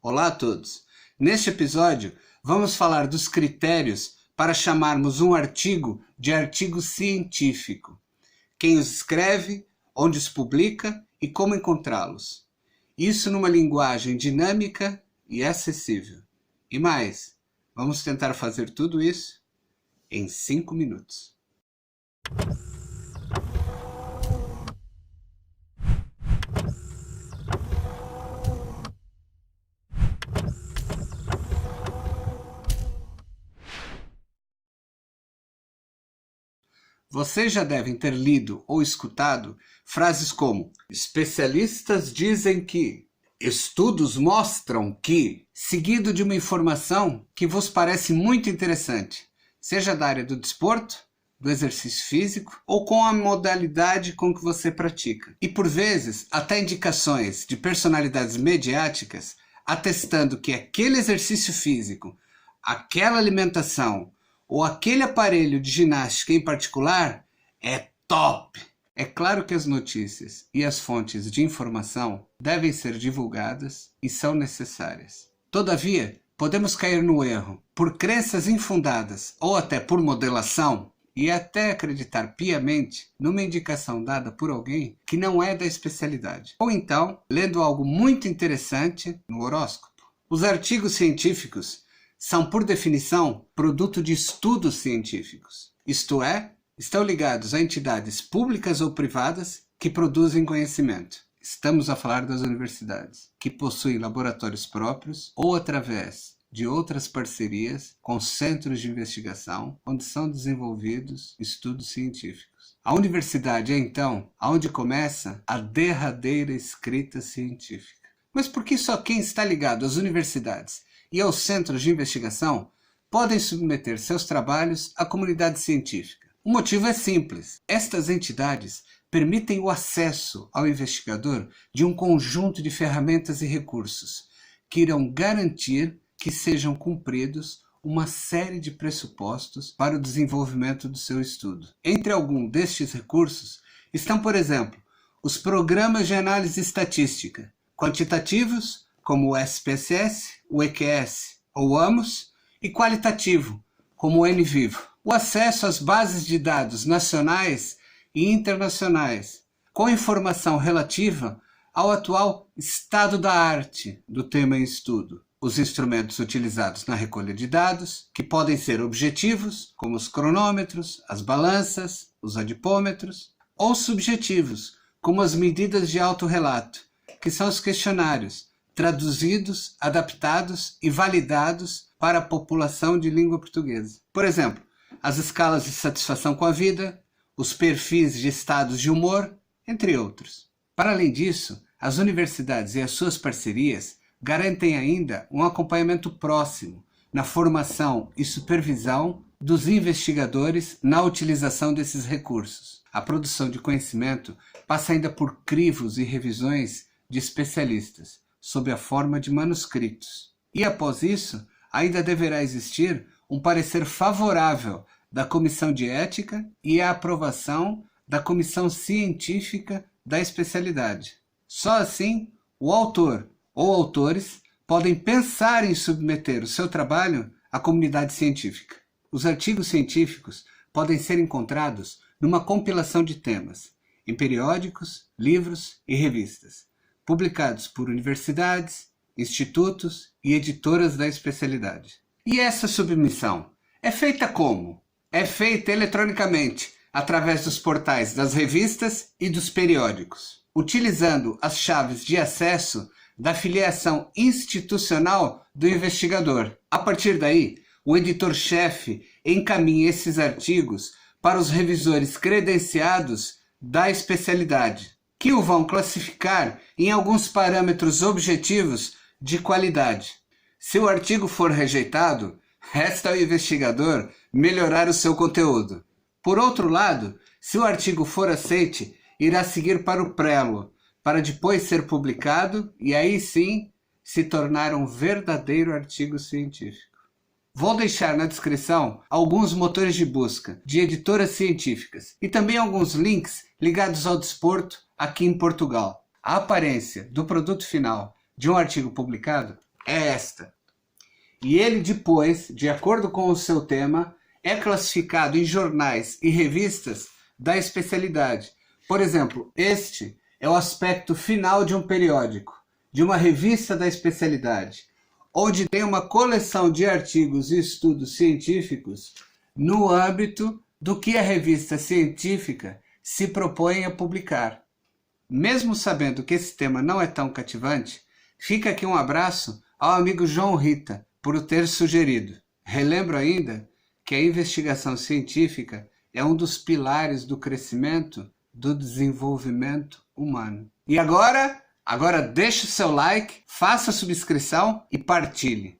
Olá a todos! Neste episódio, vamos falar dos critérios para chamarmos um artigo de artigo científico. Quem os escreve, onde os publica e como encontrá-los. Isso numa linguagem dinâmica e acessível. E mais, vamos tentar fazer tudo isso em 5 minutos. Vocês já devem ter lido ou escutado frases como especialistas dizem que, estudos mostram que, seguido de uma informação que vos parece muito interessante, seja da área do desporto, do exercício físico ou com a modalidade com que você pratica. E por vezes até indicações de personalidades mediáticas atestando que aquele exercício físico, aquela alimentação ou aquele aparelho de ginástica em particular é top. É claro que as notícias e as fontes de informação devem ser divulgadas e são necessárias. Todavia, podemos cair no erro, por crenças infundadas ou até por modelação, e até acreditar piamente numa indicação dada por alguém que não é da especialidade. Ou então, lendo algo muito interessante no horóscopo. Os artigos científicos são, por definição, produto de estudos científicos. Isto é, estão ligados a entidades públicas ou privadas que produzem conhecimento. Estamos a falar das universidades, que possuem laboratórios próprios ou através de outras parcerias com centros de investigação, onde são desenvolvidos estudos científicos. A universidade é, então, onde começa a derradeira escrita científica. Mas por que só quem está ligado às universidades e aos centros de investigação podem submeter seus trabalhos à comunidade científica? O motivo é simples. Estas entidades permitem o acesso ao investigador de um conjunto de ferramentas e recursos que irão garantir que sejam cumpridos uma série de pressupostos para o desenvolvimento do seu estudo. Entre alguns destes recursos estão, por exemplo, os programas de análise estatística, quantitativos, como o SPSS, o EQS ou o AMOS, e qualitativo, como o NVivo. O acesso às bases de dados nacionais e internacionais, com informação relativa ao atual estado da arte do tema em estudo. Os instrumentos utilizados na recolha de dados, que podem ser objetivos, como os cronômetros, as balanças, os adipômetros, ou subjetivos, como as medidas de autorrelato, que são os questionários, traduzidos, adaptados e validados para a população de língua portuguesa. Por exemplo, as escalas de satisfação com a vida, os perfis de estados de humor, entre outros. Para além disso, as universidades e as suas parcerias garantem ainda um acompanhamento próximo na formação e supervisão dos investigadores na utilização desses recursos. A produção de conhecimento passa ainda por crivos e revisões de especialistas, sob a forma de manuscritos. E após isso, ainda deverá existir um parecer favorável da Comissão de Ética e a aprovação da Comissão Científica da especialidade. Só assim, o autor ou autores podem pensar em submeter o seu trabalho à comunidade científica. Os artigos científicos podem ser encontrados numa compilação de temas, em periódicos, livros e revistas, publicados por universidades, institutos e editoras da especialidade. E essa submissão é feita como? É feita eletronicamente, através dos portais das revistas e dos periódicos, utilizando as chaves de acesso da filiação institucional do investigador. A partir daí, o editor-chefe encaminha esses artigos para os revisores credenciados da especialidade, que o vão classificar em alguns parâmetros objetivos de qualidade. Se o artigo for rejeitado, resta ao investigador melhorar o seu conteúdo. Por outro lado, se o artigo for aceite, irá seguir para o prelo, para depois ser publicado e aí sim se tornar um verdadeiro artigo científico. Vou deixar na descrição alguns motores de busca de editoras científicas e também alguns links ligados ao desporto aqui em Portugal. A aparência do produto final de um artigo publicado é presta. E ele depois, de acordo com o seu tema, é classificado em jornais e revistas da especialidade. Por exemplo, este é o aspecto final de um periódico, de uma revista da especialidade, onde tem uma coleção de artigos e estudos científicos no âmbito do que a revista científica se propõe a publicar. Mesmo sabendo que esse tema não é tão cativante, fica aqui um abraço ao amigo João Rita por o ter sugerido. Relembro ainda que a investigação científica é um dos pilares do crescimento, do desenvolvimento humano. E agora deixe o seu like, faça a subscrição e partilhe.